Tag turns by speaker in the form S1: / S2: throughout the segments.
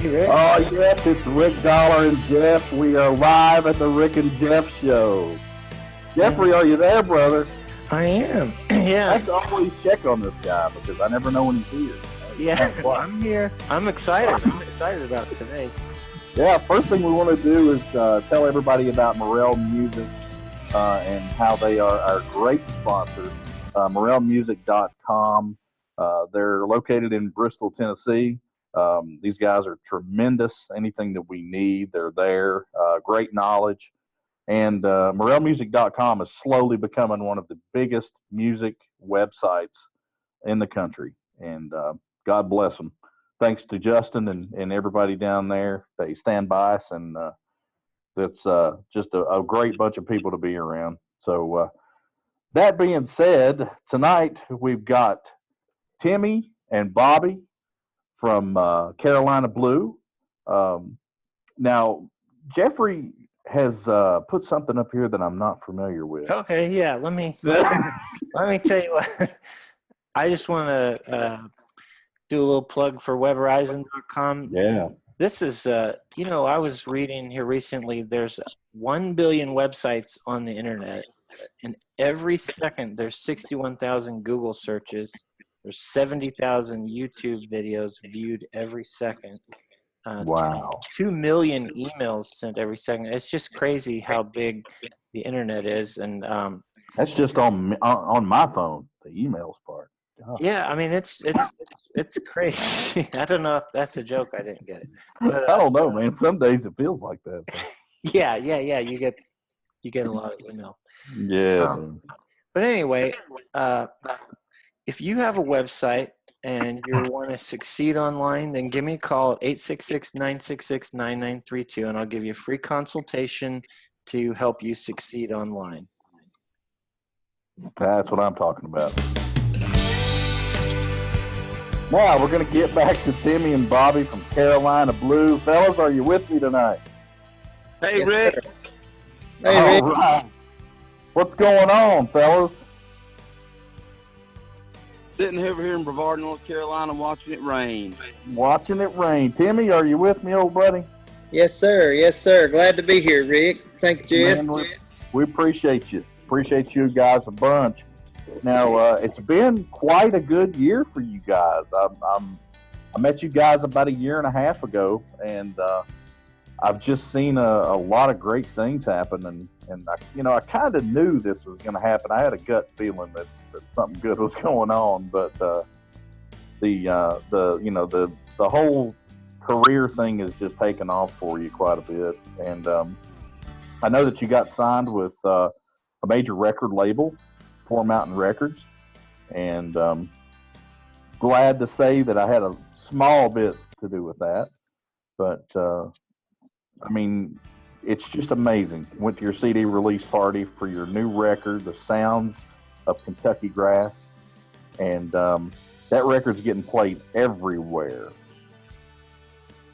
S1: Hey, Rick.
S2: Oh, yes, it's Rick Dollar and Jeff. We are live at the Rick and Jeff show. Jeffrey, are you there, brother?
S1: I am. Yeah.
S2: I have to always check on this guy because I never know when he's here.
S1: Yeah, I'm here. I'm excited. I'm excited about today.
S2: Yeah, first thing we want to do is tell everybody about Monroe Music and how they are our great sponsor, MonroeMusic.com. They're located in Bristol, Tennessee. These guys are tremendous. Anything that we need, they're there. Great knowledge. And MonroeMusic.com is slowly becoming one of the biggest music websites in the country. And God bless them. Thanks to Justin and everybody down there. They stand by us, and that's just a great bunch of people to be around. So that being said, tonight we've got Timmy and Bobby from Carolina Blue. Now, Jeffrey has put something up here that I'm not familiar with.
S1: Okay, yeah. Let me tell you what. I just want to do a little plug for webhorizon.com.
S2: Yeah.
S1: This is, I was reading here recently, there's 1 billion websites on the internet, and every second there's 61,000 Google searches. There's 70,000 YouTube videos viewed every second.
S2: Wow.
S1: 2 million emails sent every second. It's just crazy how big the internet is. And
S2: that's just on my phone, the emails part. God.
S1: Yeah, I mean, it's crazy. I don't know if that's a joke. I didn't get it. But,
S2: I don't know, man. Some days it feels like that.
S1: Yeah. You get a lot of email.
S2: Yeah.
S1: But anyway, if you have a website and you want to succeed online, then give me a call at 866-966-9932, and I'll give you a free consultation to help you succeed online.
S2: That's what I'm talking about. Now, we're going to get back to Timmy and Bobby from Carolina Blue. Fellas, are you with me tonight?
S3: Hey,
S1: Yes,
S3: Rick.
S1: sir.
S2: Hey, Rick. All right. What's going on, fellas?
S3: Sitting over here in Brevard, North Carolina, watching it rain.
S2: Watching it rain. Timmy, are you with me, old buddy?
S4: Yes, sir. Yes, sir. Glad to be here, Rick. Thank you, Jeff.
S2: Man, we appreciate you. Appreciate you guys a bunch. Now, it's been quite a good year for you guys. I met you guys about 1.5 years ago, and I've just seen a lot of great things happen. And I kind of knew this was going to happen. I had a gut feeling that something good was going on, but the whole career thing has just taken off for you quite a bit. And I know that you got signed with a major record label, Four Mountain Records, and glad to say that I had a small bit to do with that. But it's just amazing. Went to your CD release party for your new record, The Sounds of Kentucky Grass, and that record's getting played everywhere.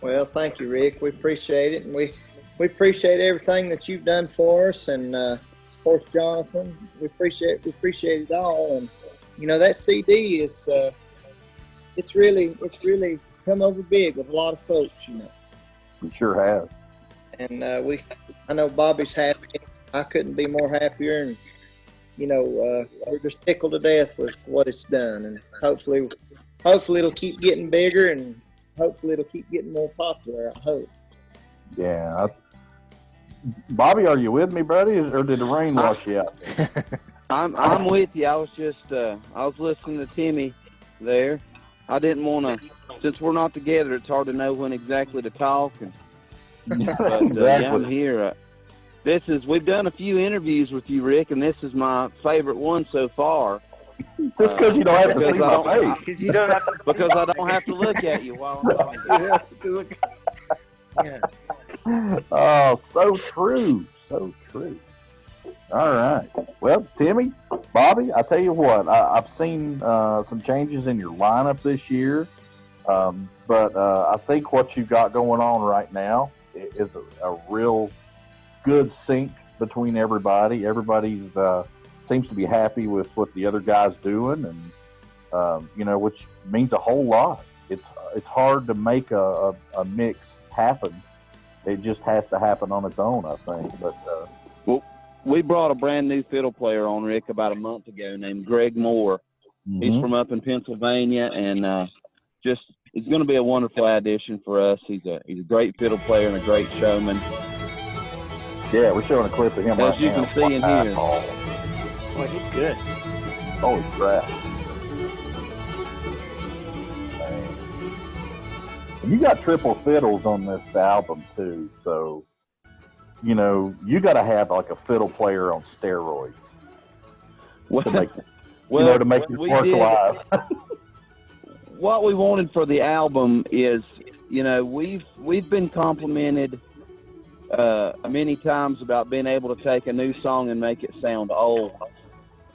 S4: Well, thank you, Rick. We appreciate it, and we appreciate everything that you've done for us, and of course, Jonathan. We appreciate it all, and that CD is it's really come over big with a lot of folks.
S2: It sure has.
S4: And I know Bobby's happy. I couldn't be more happier, and we're just tickled to death with what it's done, and hopefully it'll keep getting bigger, and hopefully it'll keep getting more popular. I hope.
S2: Yeah. Bobby, are you with me, buddy, or did the rain wash you out?
S3: I'm with you. I was just I was listening to Timmy there. I didn't want to, since we're not together. It's hard to know when exactly to talk. But
S2: Exactly.
S3: yeah, I'm here. We've done a few interviews with you, Rick, and this is my favorite one so far.
S2: Just because you don't have to see my face.
S1: Because you don't have to.
S3: Because I don't have to look at you while I'm talking.
S1: Yeah.
S2: Oh, so true. So true. All right. Well, Timmy, Bobby, I tell you what, I've seen some changes in your lineup this year, but I think what you've got going on right now is a real good sync between everybody. Everybody's seems to be happy with what the other guy's doing, and which means a whole lot. it's hard to make a mix happen. It just has to happen on its own, I think. But
S3: well, we brought a brand new fiddle player on, Rick, about a month ago named Greg Moore.
S2: mm-hmm.
S3: He's from up in Pennsylvania, and he's going to be a wonderful addition for us. He's a great fiddle player and a great showman.
S2: Yeah, we're showing a clip of him
S3: as
S2: right
S3: you
S2: now.
S3: can see in here.
S1: Boy, he's good.
S2: Holy crap. And you got triple fiddles on this album, too. So, you know, you got to have like a fiddle player on steroids to make it, to make it work live.
S3: What we wanted for the album is, you know, we've been complimented many times about being able to take a new song and make it sound old.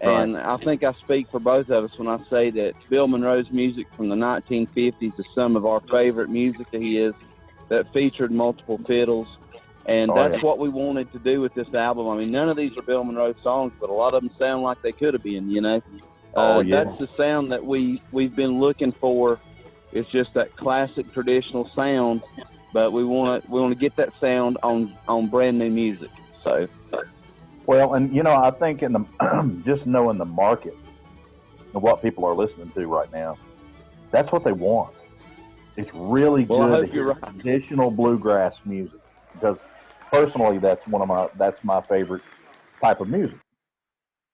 S3: And I think I speak for both of us when I say that Bill Monroe's music from the 1950s is some of our favorite music of his that featured multiple fiddles. And that's what we wanted to do with this album. I mean, none of these are Bill Monroe songs, but a lot of them sound like they could have been, you know. That's the sound that we've been looking for. It's just that classic traditional sound, but we want to get that sound on brand new music. So,
S2: well, and you know, I think in the just knowing the market and what people are listening to right now, that's what they want. It's really good to hear traditional bluegrass music, because personally, that's my favorite type of music.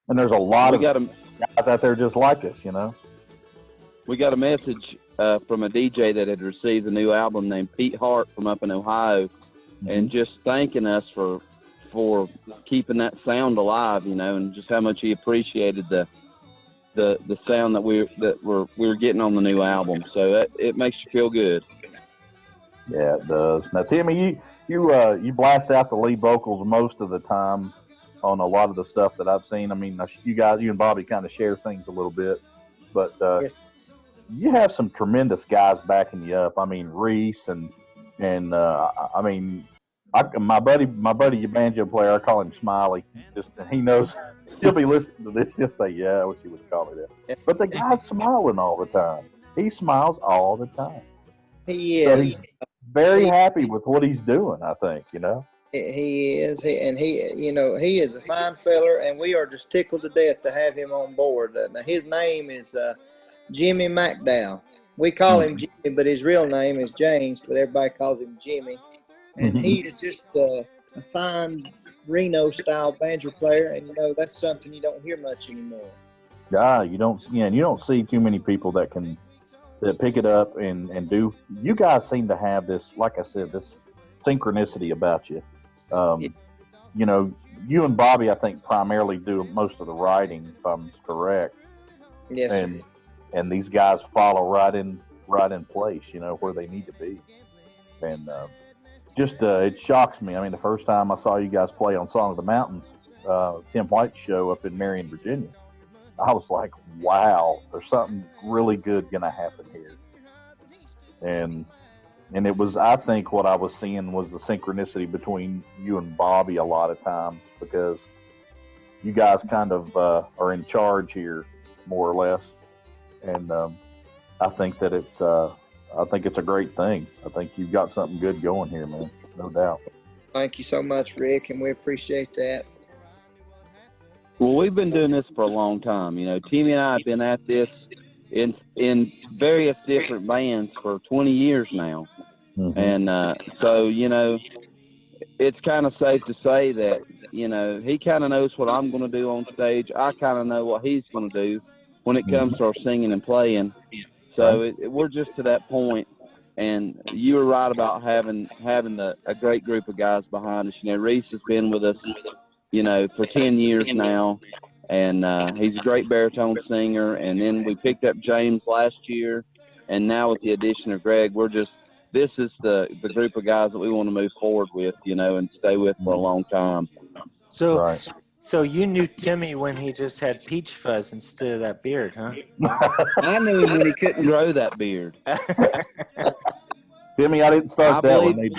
S2: And there's a lot of guys out there just like us, you know.
S3: We got a message from a DJ that had received a new album named Pete Hart from up in Ohio, and just thanking us for keeping that sound alive, you know, and just how much he appreciated the sound that we were getting on the new album. So it makes you feel good.
S2: Yeah, it does. Now, Timmy, you blast out the lead vocals most of the time on a lot of the stuff that I've seen. I mean, you and Bobby kind of share things a little bit, but you have some tremendous guys backing you up. I mean, Reese and I mean, my buddy, your banjo player, I call him Smiley. He knows he'll be listening to this. He'll say, "Yeah, I wish he would call me that." But the guy's smiling all the time. He smiles all the time.
S4: He is.
S2: So he's very happy with what he's doing, I think, you know.
S4: He is. He is a fine feller, and we are just tickled to death to have him on board. Now, his name is Jimmy McDowell. We call him Jimmy, but his real name is James, but everybody calls him Jimmy. And he is just a fine Reno-style banjo player, and, you know, that's something you don't hear much anymore.
S2: Yeah, you don't see too many people that pick it up and do. You guys seem to have this, like I said, this synchronicity about you. You know, you and Bobby, I think, primarily do most of the writing, if I'm correct.
S4: Yes, sir.
S2: And these guys follow right in place, you know, where they need to be. And it shocks me. I mean, the first time I saw you guys play on Song of the Mountains, Tim White's show up in Marion, Virginia, I was like, wow, there's something really good going to happen here. And it was, I think what I was seeing was the synchronicity between you and Bobby a lot of times, because you guys kind of are in charge here, more or less. And I think that it's a great thing. I think you've got something good going here, man. No doubt.
S4: Thank you so much, Rick, and we appreciate that.
S3: Well, we've been doing this for a long time. You know, Timmy and I have been at this in various different bands for 20 years now. And so, you know, it's kind of safe to say that, you know, he kind of knows what I'm going to do on stage. I kind of know what he's going to do when it comes to our singing and playing. So we're just to that point. And you were right about having a great group of guys behind us. You know, Reese has been with us, you know, for 10 years now. And he's a great baritone singer. And then we picked up James last year. And now with the addition of Greg, this is the group of guys that we want to move forward with, you know, and stay with for a long time.
S1: So you knew Timmy when he just had peach fuzz instead of that beard, huh?
S3: I knew him when he couldn't grow that beard.
S2: Timmy, I didn't start that one.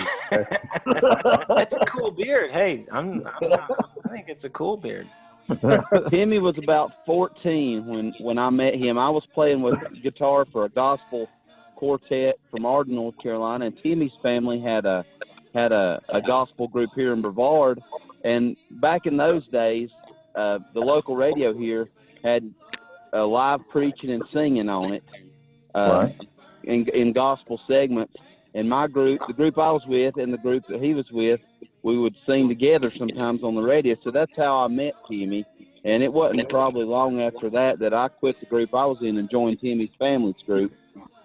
S1: That's a cool beard. Hey, I think it's a cool beard.
S3: Timmy was about 14 when I met him. I was playing with guitar for a gospel quartet from Arden, North Carolina, and Timmy's family had a gospel group here in Brevard. And back in those days, the local radio here had live preaching and singing on it,
S2: Right.
S3: in gospel segments. And my group, the group I was with, and the group that he was with, we would sing together sometimes on the radio. So that's how I met Timmy. And it wasn't probably long after that I quit the group I was in and joined Timmy's family's group.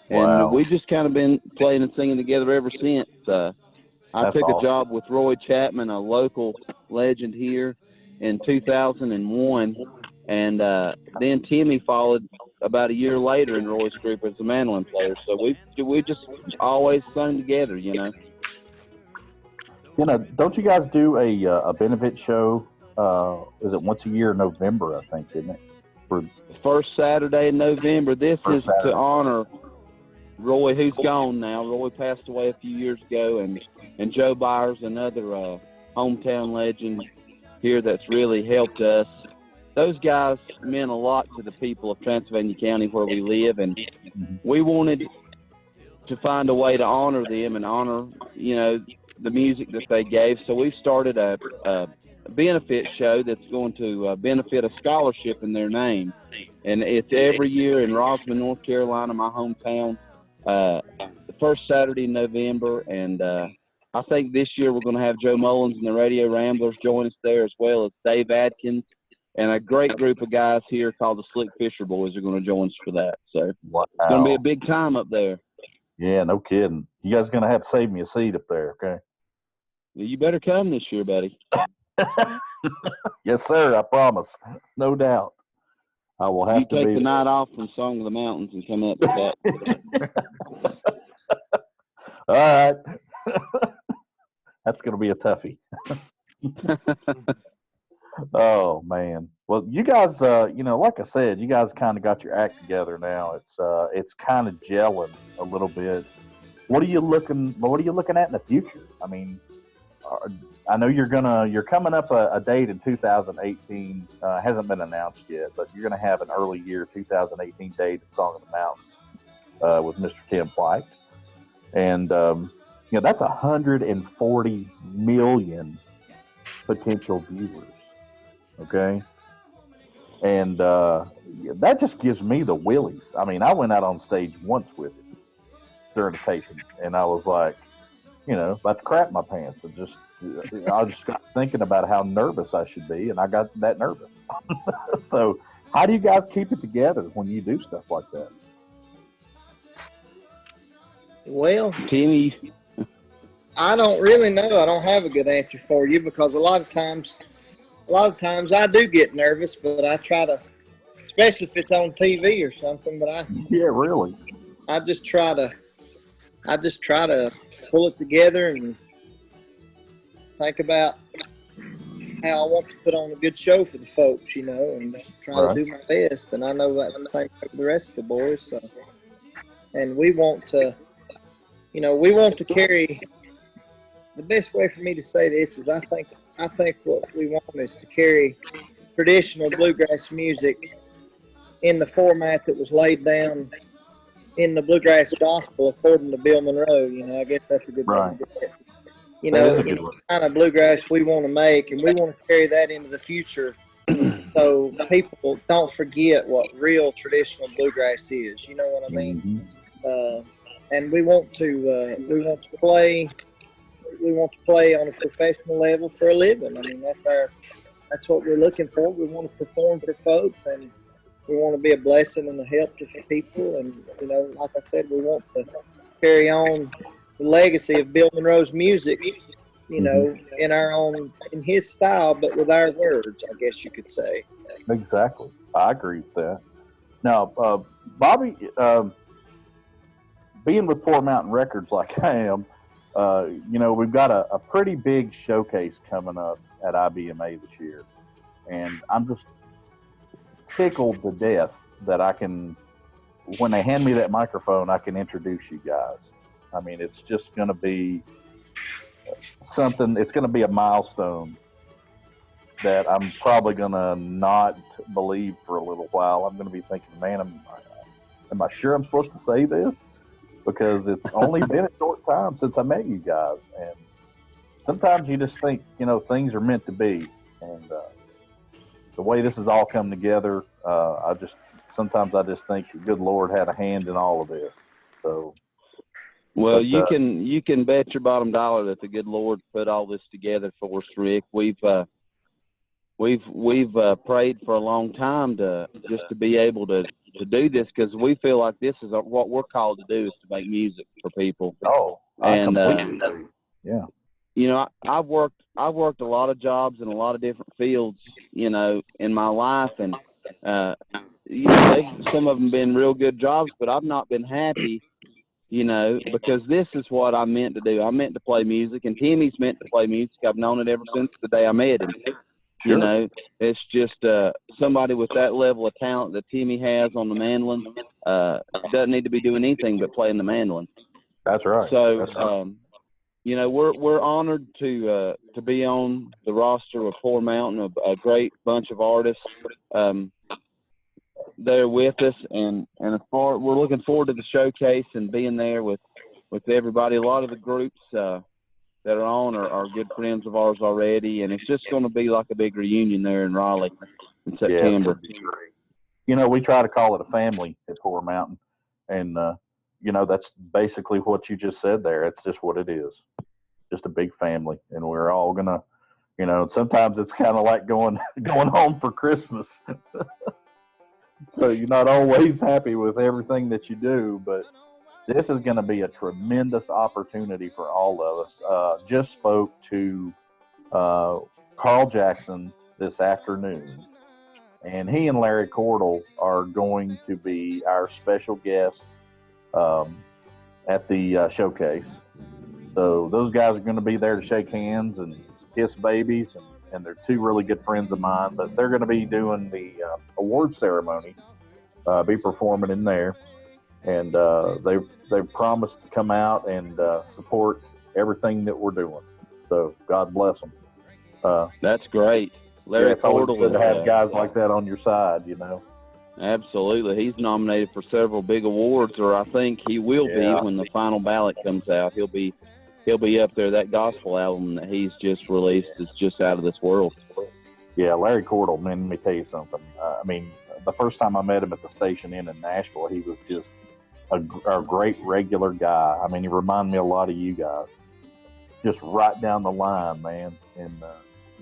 S3: And
S2: Wow.
S3: we just kind of been playing and singing together ever since. I
S2: That's
S3: took a
S2: awesome.
S3: job with Roy Chapman, a local legend here, in 2001. And then Timmy followed about a year later in Roy's group as a mandolin player. So we just always sung together, you know.
S2: You know, don't you guys do a benefit show? Is it once a year in November, I think, isn't it? For
S3: First Saturday in November. This
S2: First
S3: is
S2: Saturday.
S3: to honor Roy, who's gone now. Roy passed away a few years ago, and Joe Byers, another hometown legend here that's really helped us. Those guys meant a lot to the people of Transylvania County where we live, and we wanted to find a way to honor them and honor, you know, the music that they gave. So we've started a benefit show that's going to benefit a scholarship in their name. And it's every year in Rosman, North Carolina, my hometown, the first Saturday in November. And I think this year we're going to have Joe Mullins and the Radio Ramblers join us there, as well as Dave Adkins. And a great group of guys here called the Slick Fisher Boys are going to join us for that. So
S2: wow.
S3: It's going to be a big time up there.
S2: Yeah, no kidding. You guys are going to have to save me a seat up there, okay?
S3: You better come this year, buddy.
S2: Yes, sir, I promise. No doubt. I will have
S3: You
S2: to
S3: take
S2: be
S3: the night off from Song of the Mountains and come up to that.
S2: All right. That's going to be a toughie. Oh, man. Well, you guys, you know, like I said, you guys kind of got your act together now. It's kind of gelling a little bit. What are you looking at in the future? I mean, I know you're coming up a date in 2018. Hasn't been announced yet, but you're going to have an early year 2018 date at Song of the Mountains with Mr. Tim White, and you know, that's 140 million potential viewers. Okay, and that just gives me the willies. I mean, I went out on stage once with it during the taping, and I was like, you know, about to crap my pants, and I just got thinking about how nervous I should be, and I got that nervous. So, how do you guys keep it together when you do stuff like that?
S4: Well,
S3: Timmy,
S4: I don't really know. I don't have a good answer for you, because a lot of times I do get nervous, but I try to, especially if it's on TV or something. But
S2: Yeah, really.
S4: I just try to pull it together and think about how I want to put on a good show for the folks, you know, and just try to do my best. And I know that's the same for the rest of the boys. So, and we want to carry. The best way for me to say this is I think what we want is to carry traditional bluegrass music in the format that was laid down in the bluegrass gospel according to Bill Monroe. You know, I guess that's a good thing to say. You know, the kind of bluegrass we want to make, and we want to carry that into the future, so people don't forget what real traditional bluegrass is. You know what I mean? And we want to play on a professional level for a living. I mean, that's what we're looking for. We want to perform for folks, and we want to be a blessing and a help to people. And, you know, like I said, we want to carry on the legacy of Bill Monroe's music, you know, in his style, but with our words, I guess you could say.
S2: Exactly. I agree with that. Now, Bobby, being with Poor Mountain Records like I am, you know, we've got a pretty big showcase coming up at IBMA this year. And I'm just tickled to death that I can, when they hand me that microphone, I can introduce you guys. I mean, it's just going to be something, it's going to be a milestone that I'm probably going to not believe for a little while. I'm going to be thinking, man, am I sure I'm supposed to say this? because it's only been a short time since I met you guys. And sometimes you just think, things are meant to be. And the way this has all come together, sometimes I just think the good Lord had a hand in all of this. So,
S3: well, you can bet your bottom dollar that the good Lord put all this together for us, Rick. We've prayed for a long time to be able to do this, because we feel like this is what we're called to do, is to make music for people.
S2: Oh, I completely agree. Yeah.
S3: I've worked a lot of jobs in a lot of different fields, in my life, and some of them been real good jobs, but I've not been happy, because this is what I meant to do. I meant to play music, and Timmy's meant to play music. I've known it ever since the day I met him.
S2: Sure.
S3: It's just somebody with that level of talent that Timmy has on the mandolin doesn't need to be doing anything but playing the mandolin.
S2: That's right.
S3: So,
S2: That's right.
S3: we're honored to be on the roster of Poor Mountain, a great bunch of artists there with us, and we're looking forward to the showcase and being there with everybody. A lot of the groups that are on are good friends of ours already, and it's just going to be like a big reunion there in Raleigh in September.
S2: Yeah, we try to call it a family at Poor Mountain, and that's basically what you just said there. It's just what it is, just a big family, and we're all gonna, sometimes it's kind of like going home for Christmas. So you're not always happy with everything that you do, but this is going to be a tremendous opportunity for all of us. Just spoke to Carl Jackson this afternoon, and he and Larry Cordle are going to be our special guests at the showcase. So those guys are going to be there to shake hands and kiss babies, and they're two really good friends of mine. But they're going to be doing the award ceremony, be performing in there. And they've promised to come out and support everything that we're doing. So God bless them.
S3: That's great. Larry Cordle,
S2: good to have guys like that on your side,
S3: Absolutely. He's nominated for several big awards, or I think he will be when the final ballot comes out. He'll be up there. That gospel album that he's just released is just out of this world.
S2: Yeah, Larry Cordle, man, let me tell you something. The first time I met him at the Station Inn in Nashville, he was just a great regular guy. He reminded me a lot of you guys. Just right down the line, man. And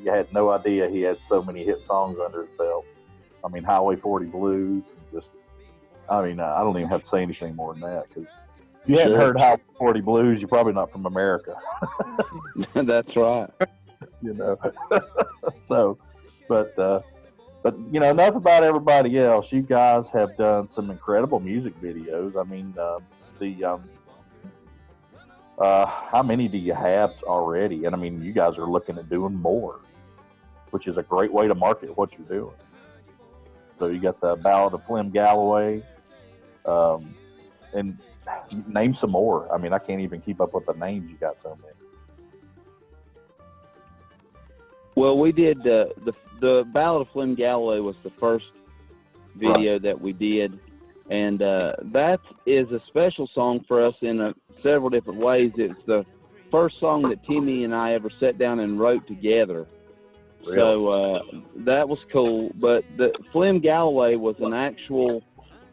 S2: you had no idea he had so many hit songs under his belt. Highway 40 Blues. And just, I don't even have to say anything more than that, because if you hadn't heard Highway 40 Blues, you're probably not from America.
S3: That's right.
S2: So, but enough about everybody else. You guys have done some incredible music videos. How many do you have already? And you guys are looking at doing more, which is a great way to market what you're doing. So you got the Ballad of Flynn Galilei, and name some more. I can't even keep up with the names. You got so many.
S3: Well, we did the Ballad of Flynn Galilei was the first video that we did, and that is a special song for us in several different ways. It's the first song that Timmy and I ever sat down and wrote together. Really? So that was cool. But the Flynn Galilei was an actual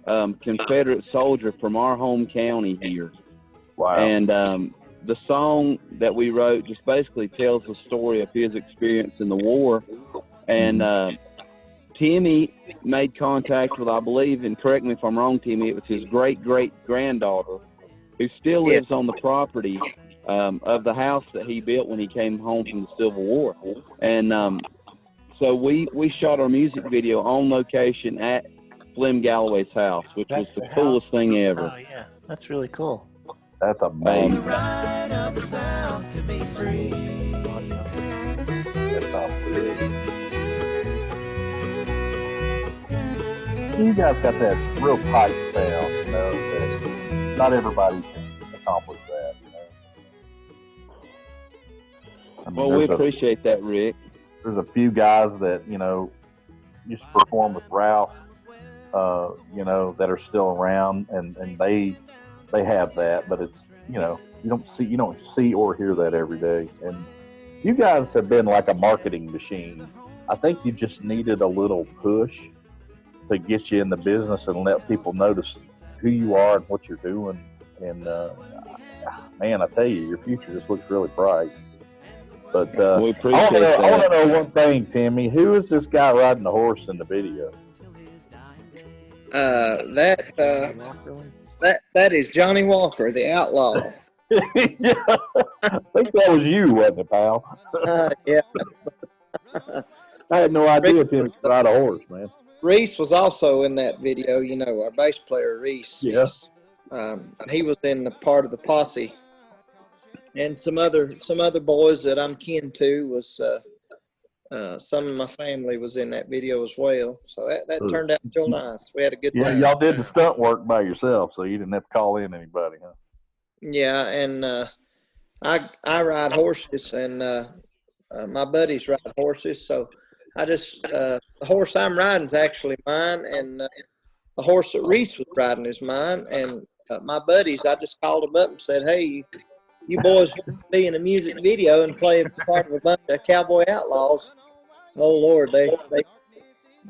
S3: Confederate soldier from our home county here.
S2: Wow.
S3: And the song that we wrote just basically tells the story of his experience in the war. And Timmy made contact with, I believe, and correct me if I'm wrong, Timmy, it was his great-great-granddaughter, who still lives on the property of the house that he built when he came home from the Civil War. And so we shot our music video on location at Flynn Galilei's house, which was the coolest thing ever.
S1: Oh, yeah. That's really cool.
S2: That's amazing.
S5: Right of the South to be free.
S2: That sounds good. You guys got that real tight sound, that not everybody can accomplish that,
S3: Well, we appreciate that, Rick.
S2: There's a few guys that, used to perform with Ralph, that are still around, and they they have that, but it's, you know, you don't see or hear that every day. And you guys have been like a marketing machine. I think you just needed a little push to get you in the business and let people notice who you are and what you're doing. And man, I tell you, your future just looks really bright. But
S3: we appreciate that.
S2: I want to know one thing, Timmy. Who is this guy riding the horse in the video?
S4: That is Johnny Walker, the outlaw.
S2: Yeah, I think that was you, wasn't it, pal?
S4: Yeah.
S2: I had no idea Timmy could ride a horse, man.
S4: Reese was also in that video. You know, our bass player Reese.
S2: Yes.
S4: He was in the part of the posse, and some other boys that I'm kin to was some of my family was in that video as well. So that turned out real nice. We had a good time.
S2: Yeah, y'all did the stunt work by yourself, so you didn't have to call in anybody, huh?
S4: Yeah, and I ride horses, and my buddies ride horses. So I just the horse I'm riding is actually mine, and the horse that Reese was riding is mine. And my buddies, I just called them up and said, "Hey, you boys want to be in a music video and play part of a bunch of cowboy outlaws?" Oh Lord,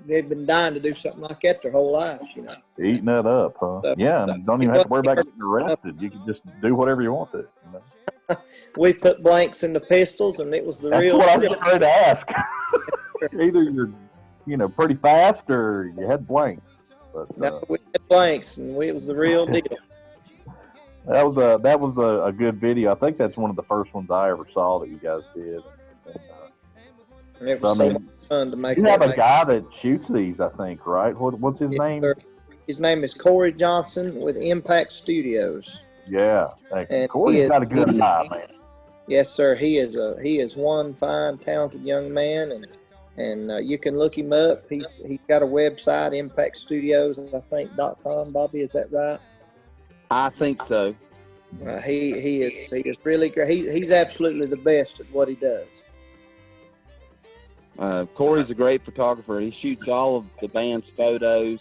S4: they've been dying to do something like that their whole lives, you know.
S2: Eating that up, huh?
S4: So,
S2: yeah, and don't even have to worry about getting arrested. You can just do whatever you want to. You know?
S4: We put blanks in the pistols, and it was the
S2: That's
S4: real.
S2: what I was getting ready to ask. Either you're, pretty fast, or you had blanks. But
S4: no, we had blanks, and it was the real deal.
S2: That was a good video. I think that's one of the first ones I ever saw that you guys did. And,
S4: it was so much fun to make.
S2: You have a guy that shoots these, I think, right? What's his name?
S4: Sir. His name is Corey Johnson with Impact Studios.
S2: Yeah, Corey's got a good eye, man.
S4: Yes, sir. He is one fine, talented young man, and you can look him up. He's got a website, Impact Studios, I think .com. Bobby, is that right?
S3: I think so.
S4: He is really great. He's absolutely the best at what he does.
S3: Corey's a great photographer. He shoots all of the band's photos.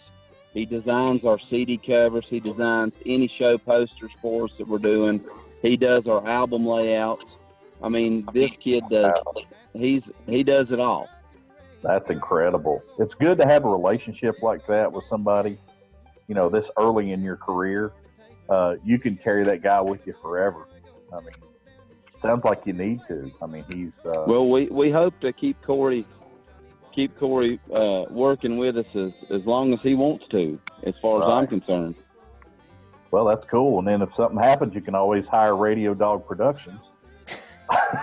S3: He designs our CD covers. He designs any show posters for us that we're doing. He does our album layouts. I mean, this kid does. He does it all.
S2: That's incredible. It's good to have a relationship like that with somebody, this early in your career. You can carry that guy with you forever. I mean, sounds like you need to. I mean, he's.
S3: Well, we hope to keep Corey working with us as long as he wants to, as far as I'm concerned.
S2: Well, that's cool. And then if something happens, you can always hire Radio Dog Productions.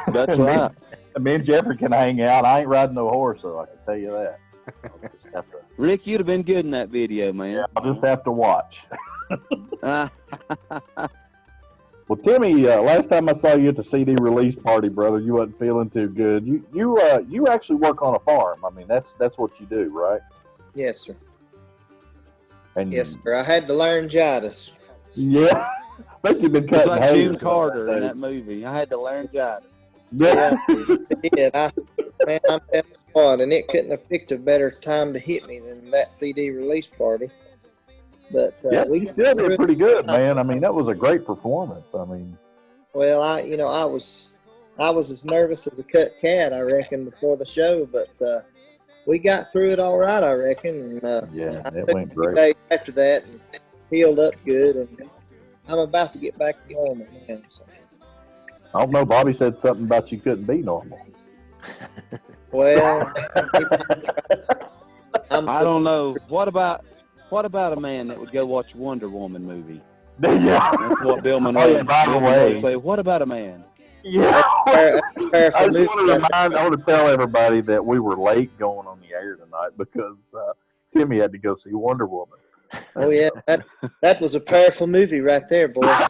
S3: That's right.
S2: Me and Jeffrey can hang out. I ain't riding no horse, so I can tell you that.
S3: Rick, you'd have been good in that video, man.
S2: Yeah, I'll just have to watch. Well, Timmy, last time I saw you at the CD release party, brother, you wasn't feeling too good. You actually work on a farm. I mean, that's what you do, right?
S4: Yes, sir.
S2: And
S4: yes, sir. I had the laryngitis.
S2: Yeah, I think you've been cutting
S3: like
S2: hay.
S3: June Carter in that movie. I had the laryngitis.
S2: Yeah,
S4: it did. I'm telling you what, and it couldn't have picked a better time to hit me than that CD release party. But
S2: we still did pretty good, man. I mean, that was a great performance. I mean,
S4: well, I was as nervous as a cut cat, I reckon, before the show, but we got through it all right, I reckon. And,
S2: it went great.
S4: Days after that, and healed up good, and I'm about to get back to normal now. So.
S2: I don't know. Bobby said something about you couldn't be normal.
S4: Well,
S3: I don't know. What about a man that would go watch a Wonder Woman movie?
S2: Yeah.
S3: That's what Bill Monroe would say. What about a man?
S2: Yeah.
S4: I
S2: want to tell everybody that we were late going on the air tonight because Timmy had to go see Wonder Woman.
S4: Oh, yeah. That was a powerful movie right there, boy.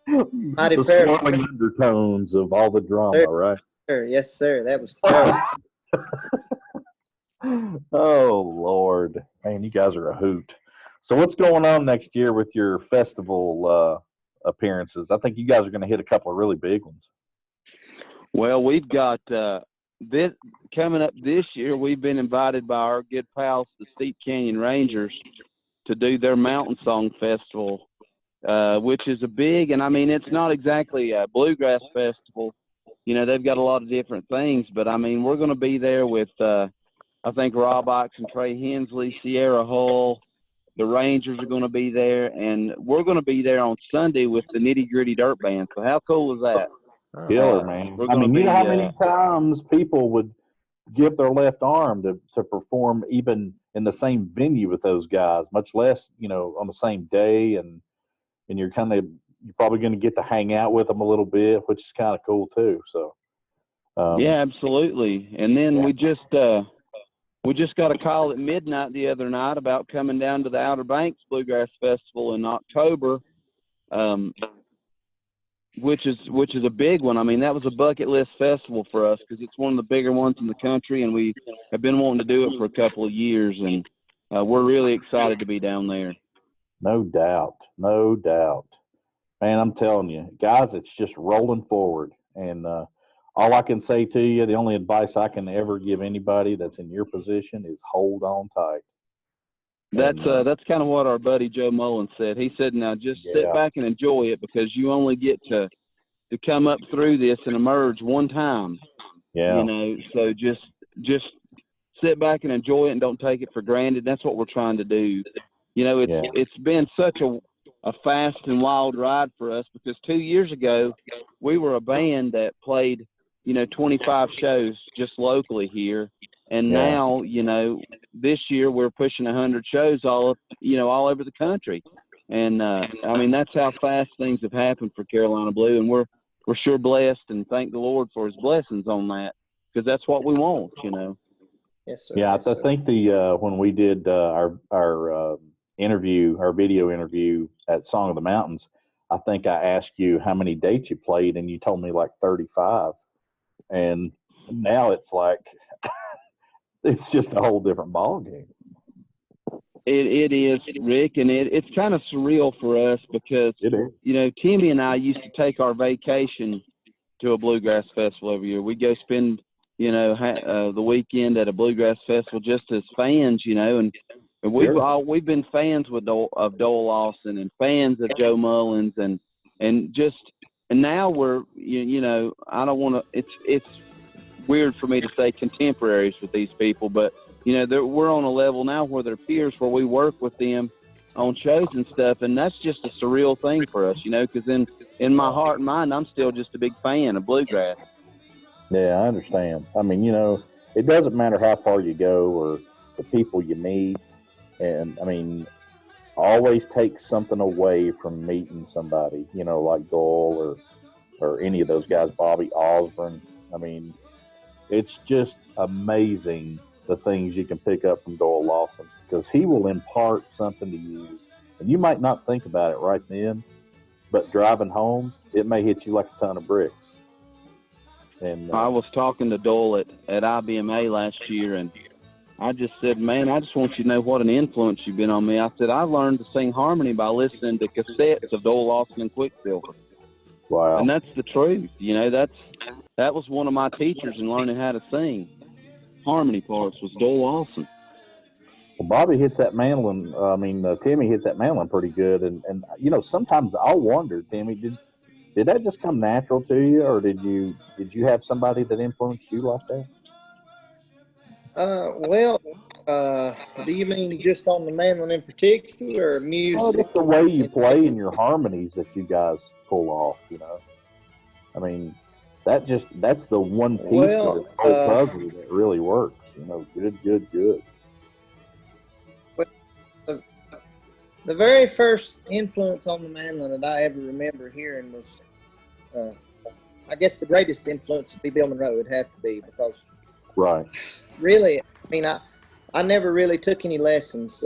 S4: Mighty
S2: the
S4: powerful.
S2: swirling undertones of all the drama, right?
S4: Yes, sir. That was powerful.
S2: Oh, Lord. Man, you guys are a hoot. So what's going on next year with your festival appearances? I think you guys are going to hit a couple of really big ones.
S3: Well, we've got this coming up this year. We've been invited by our good pals, the Steep Canyon Rangers, to do their Mountain Song Festival, which is a big, and I mean, it's not exactly a bluegrass festival. You know, they've got a lot of different things, but I mean, we're going to be there with, I think, Rob Ox and Trey Hensley, Sierra Hull. The Rangers are going to be there, and we're going to be there on Sunday with the Nitty Gritty Dirt Band. So how cool is that?
S2: Killer, man. I mean, you know how many times people would give their left arm to perform even in the same venue with those guys, much less, you know, on the same day, and you're probably going to get to hang out with them a little bit, which is kind of cool too. So
S3: yeah, absolutely. And then we just got a call at midnight the other night about coming down to the Outer Banks Bluegrass Festival in October, which is a big one. I mean, that was a bucket list festival for us because it's one of the bigger ones in the country, and we have been wanting to do it for a couple of years, and we're really excited to be down there.
S2: No doubt. No doubt. Man, I'm telling you, guys, it's just rolling forward. And all I can say to you, the only advice I can ever give anybody that's in your position is hold on tight.
S3: That's kind of what our buddy Joe Mullen said. He said, now just sit back and enjoy it because you only get to come up through this and emerge one time.
S2: Yeah.
S3: You know, so just sit back and enjoy it and don't take it for granted. That's what we're trying to do. You know, it's been such a fast and wild ride for us because 2 years ago we were a band that played, you know, 25 shows just locally here. And now, you know, this year we're pushing 100 shows all over the country. And, I mean, that's how fast things have happened for Carolina Blue. And we're sure blessed and thank the Lord for his blessings on that because that's what we want, you know.
S4: Yes, sir.
S2: Yeah,
S4: yes, sir.
S2: I think when we did our video interview at Song of the Mountains, I think I asked you how many dates you played, and you told me like 35. And now it's like it's just a whole different ball game.
S3: It is, Rick, and it's kind of surreal for us because, you know, Timmy and I used to take our vacation to a bluegrass festival every year. We'd go spend, you know, the weekend at a bluegrass festival just as fans, you know, and we've been fans of Dole Lawson and fans of Joe Mullins and now we're, you know, I don't want to, it's weird for me to say contemporaries with these people, but you know, we're on a level now where they're peers, where we work with them on shows and stuff, and that's just a surreal thing for us, you know, because in my heart and mind, I'm still just a big fan of bluegrass.
S2: Yeah, I understand. I mean, you know, it doesn't matter how far you go or the people you meet, and I mean, always take something away from meeting somebody, you know, like Dole or any of those guys, Bobby Osborne. I mean, it's just amazing the things you can pick up from Dole Lawson because he will impart something to you, and you might not think about it right then, but driving home, it may hit you like a ton of bricks. And
S3: I was talking to Dole at IBMA last year, and I just said, man, I just want you to know what an influence you've been on me. I said, I learned to sing harmony by listening to cassettes of Dole Lawson and Quicksilver.
S2: Wow.
S3: And that's the truth. You know, that was one of my teachers in learning how to sing. Harmony parts was Dole Lawson.
S2: Well, Bobby hits that mandolin. Timmy hits that mandolin pretty good. And you know, sometimes I'll wonder, Timmy, did that just come natural to you, or did you have somebody that influenced you like that?
S4: Do you mean just on the mandolin in particular, or music?
S2: Oh, just the way you play and your harmonies that you guys pull off, you know. I mean, that's the one piece of this whole puzzle that really works, you know. Good.
S4: The very first influence on the mandolin that I ever remember hearing was, I guess the greatest influence would be Bill Monroe. It'd have to be because,
S2: right.
S4: Really, I mean, I never really took any lessons.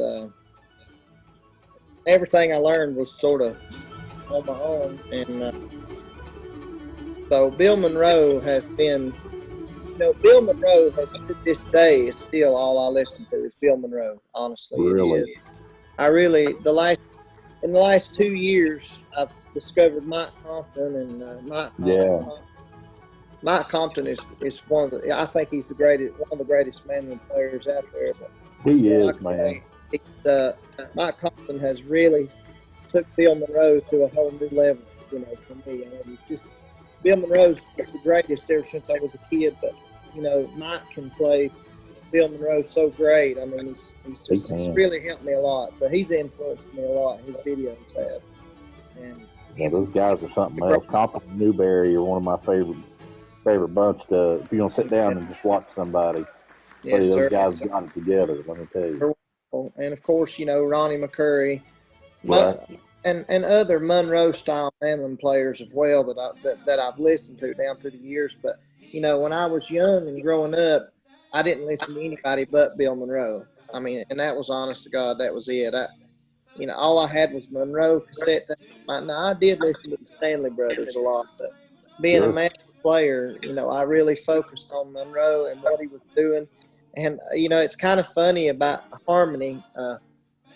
S4: Everything I learned was sort of on my own, and so Bill Monroe has been, you know, Bill Monroe has to this day is still all I listen to is Bill Monroe. Honestly,
S2: really?
S4: It is. In the last 2 years, I've discovered Mike Compton, and Mike Compton is one of the. I think he's one of the greatest mandolin players out there. But
S2: he is, man.
S4: Mike Conlon has really took Bill Monroe to a whole new level, you know, for me. I mean, just Bill Monroe's is the greatest ever since I was a kid, but, you know, Mike can play Bill Monroe so great. I mean, he's really helped me a lot. So he's influenced me a lot. His videos have. And
S2: yeah, those guys are something else. Compton and Newberry are one of my favorite bunch to, if you're going to sit down and just watch somebody.
S4: Yes,
S2: those guys got it together, let me tell you.
S4: And of course, you know, Ronnie McCurry,
S2: Right.
S4: and other Monroe style mandolin players as well that I've listened to down through the years. But you know, when I was young and growing up, I didn't listen to anybody but Bill Monroe. I mean, and that was honest to God, that was it. You know, all I had was Monroe cassette. Now I did listen to the Stanley Brothers a lot, but being a mandolin player, you know, I really focused on Monroe and what he was doing. And, you know, it's kind of funny about harmony. I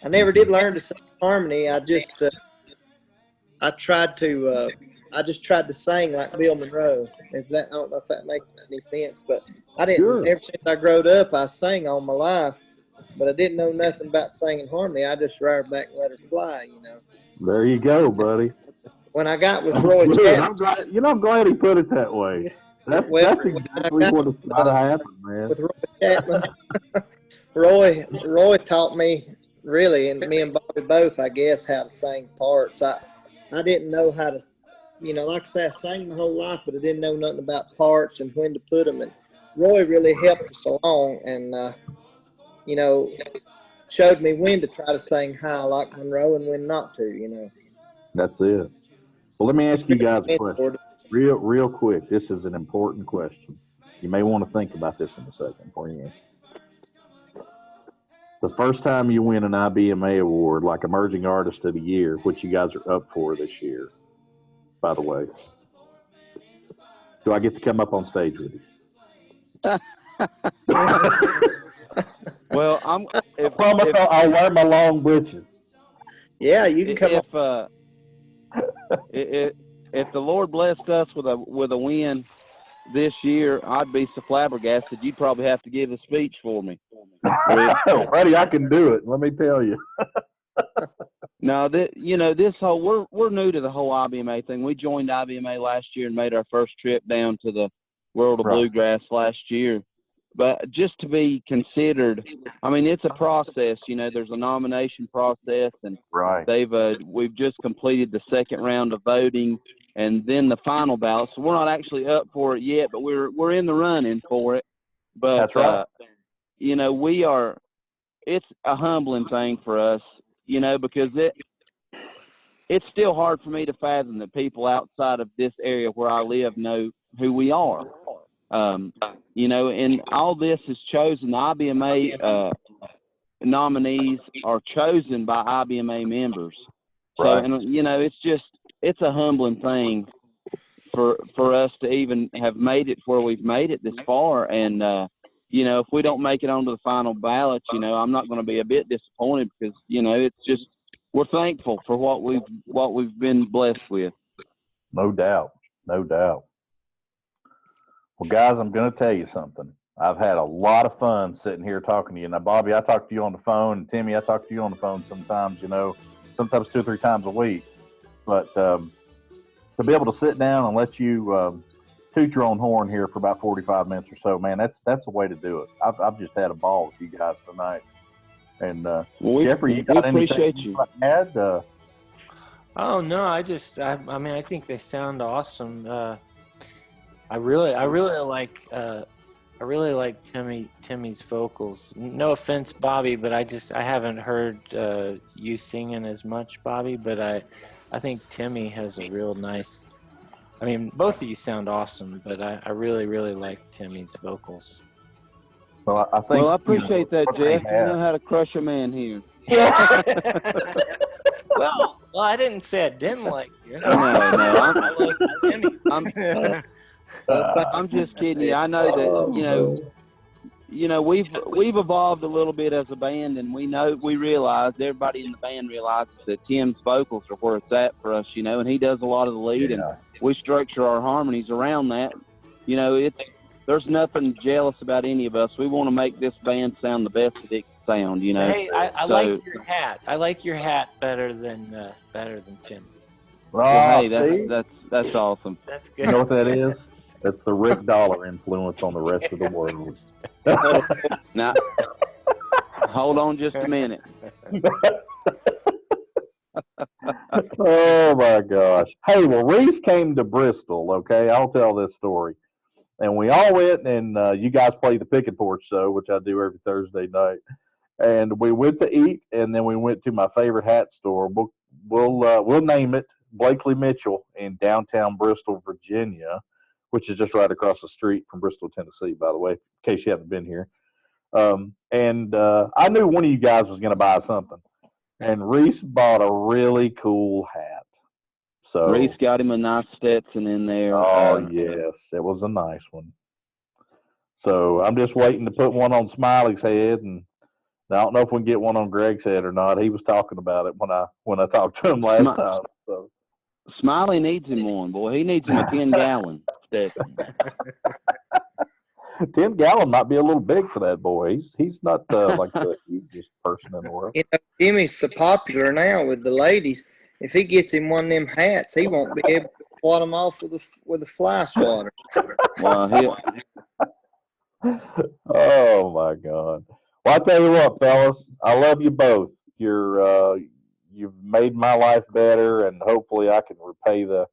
S4: never did learn to sing harmony. I just tried to sing like Bill Monroe. I don't know if that makes any sense, but I didn't.
S2: Sure.
S4: Ever since I growed up, I sang all my life, but I didn't know nothing about singing harmony. I just reared back and let her fly, you know.
S2: There you go, buddy.
S4: When I got with Roy Chapman,
S2: I'm glad he put it that way. That's exactly what it's got to happen, man.
S4: with Roy Chapman, Roy taught me really, and me and Bobby both, I guess, how to sing parts. I didn't know how to, you know, like I said, I sang my whole life, but I didn't know nothing about parts and when to put them. And Roy really helped us along, and you know, showed me when to try to sing high like Monroe and when not to. You know.
S2: That's it. Well, let me ask you guys a question. Real quick. This is an important question. You may want to think about this in a second before you answer. The first time you win an IBMA award, like Emerging Artist of the Year, which you guys are up for this year, by the way, do I get to come up on stage with you?
S3: Well,
S2: I promise I'll wear my long breeches.
S4: Yeah, you can come
S3: if the Lord blessed us with a win this year, I'd be so flabbergasted. You'd probably have to give a speech for me.
S2: Buddy, I can do it. Let me tell you.
S3: No, this whole we're new to the whole IBMA thing. We joined IBMA last year and made our first trip down to the World of Bluegrass last year. But just to be considered, I mean, it's a process. You know, there's a nomination process, and we've just completed the second round of voting, and then the final ballot. So we're not actually up for it yet, but we're in the running for it. But
S2: that's right.
S3: You know, it's a humbling thing for us, you know, because it's still hard for me to fathom that people outside of this area where I live know who we are. You know, and all this is chosen. The IBMA nominees are chosen by IBMA members. So, and you know, it's a humbling thing for us to even have made it where we've made it this far. And you know, if we don't make it onto the final ballot, you know, I'm not going to be a bit disappointed because, you know, it's just we're thankful for what we've been blessed with.
S2: No doubt. Well, guys, I'm going to tell you something. I've had a lot of fun sitting here talking to you. Now, Bobby, I talk to you on the phone, and Timmy, I talk to you on the phone sometimes, you know, sometimes 2 or 3 times a week. But to be able to sit down and let you toot your own horn here for about 45 minutes or so, man, that's the way to do it. I've just had a ball with you guys tonight. And Jeffrey, you got anything
S3: appreciate you.
S2: To add?
S1: Oh no, I mean, I think they sound awesome. I really like Timmy's vocals. No offense, Bobby, but I haven't heard you singing as much, Bobby. But I think Timmy has a real nice. I mean, both of you sound awesome, but I really like Timmy's vocals.
S2: Well, I think.
S3: Well, I appreciate that, Jeff. You know how to crush a man here.
S1: Yeah. well, I didn't say I didn't like you.
S3: No, I like Timmy. I'm just kidding you. I know that you know we've evolved a little bit as a band, and we realize everybody in the band realizes that Tim's vocals are where it's at for us, you know, and he does a lot of the lead, and we structure our harmonies around that. You know, there's nothing jealous about any of us. We want to make this band sound the best that it sound, you know.
S1: Hey, I like your hat. I like your hat better than Tim.
S3: Well, hey,
S2: See?
S3: that's awesome.
S1: That's good.
S2: You know what that is? That's the Rick Dollar influence on the rest of the world.
S3: Now, hold on just a minute.
S2: Oh my gosh. Hey, well, Reese came to Bristol, okay? I'll tell this story. And we all went, and you guys played the Picket Porch Show, which I do every Thursday night. And we went to eat, and then we went to my favorite hat store. We'll name it Blakely Mitchell in downtown Bristol, Virginia, which is just right across the street from Bristol, Tennessee, by the way, in case you haven't been here. And I knew one of you guys was going to buy something. And Reese bought a really cool hat. So
S3: Reese got him a nice Stetson in there.
S2: Oh, yes. It was a nice one. So I'm just waiting to put one on Smiley's head, and I don't know if we can get one on Greg's head or not. He was talking about it when I talked to him last time. So
S3: Smiley needs him one, boy. He needs him a 10-gallon Stetson.
S2: 10-gallon might be a little big for that boy. He's not like the hugest person in the world.
S4: You know, Jimmy's so popular now with the ladies. If he gets him one of them hats, he won't be able to swat them off with a fly swatter.
S3: Well,
S2: Oh my God! Well, I tell you what, fellas, I love you both. You've made my life better, and hopefully I can repay the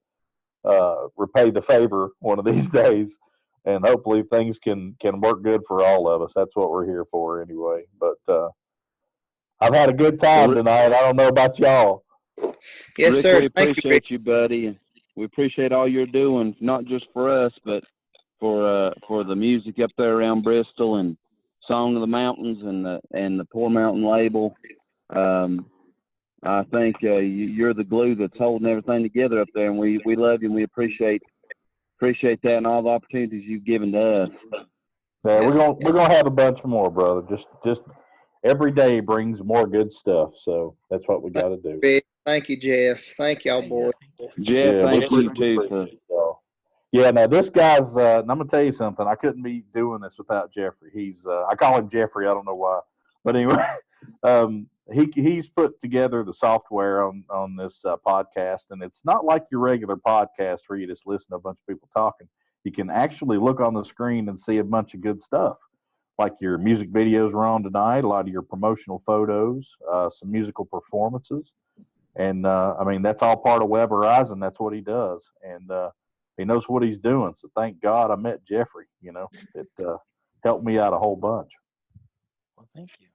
S2: favor one of these days. And hopefully things can work good for all of us. That's what we're here for anyway. But I've had a good time tonight. I don't know about y'all.
S4: Yes,
S3: Rick,
S4: sir.
S3: we appreciate you, buddy. We appreciate all you're doing, not just for us, but for the music up there around Bristol and Song of the Mountains and the Poor Mountain label. I think you're the glue that's holding everything together up there, and we love you and we appreciate that and all the opportunities you've given to us.
S2: Yeah, we're gonna have a bunch more, brother. Just every day brings more good stuff, so that's what we got to do.
S4: Thank you, Jeff. Thank y'all, boys.
S3: Jeff, thank you too.
S2: Yeah, now this guy's. And I'm gonna tell you something. I couldn't be doing this without Jeffrey. He's. I call him Jeffrey. I don't know why, but anyway, he's put together the software on this podcast, and it's not like your regular podcast where you just listen to a bunch of people talking. You can actually look on the screen and see a bunch of good stuff, like your music videos were on tonight, a lot of your promotional photos, some musical performances, and I mean that's all part of Web Horizon. That's what he does, and he knows what he's doing. So thank God I met Jeffrey. You know, it helped me out a whole bunch.
S1: Well, thank you.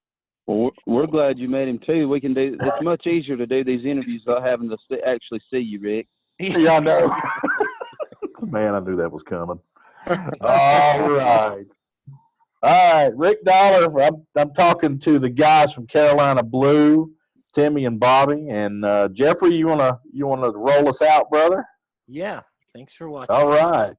S3: Well, we're glad you met him too. We can do. It's much easier to do these interviews without having to actually see you, Rick.
S2: Yeah, I know. Man, I knew that was coming. All right. Rick Dollar. I'm talking to the guys from Carolina Blue, Timmy and Bobby, and Jeffrey. You wanna roll us out, brother?
S1: Yeah. Thanks for watching.
S2: All right.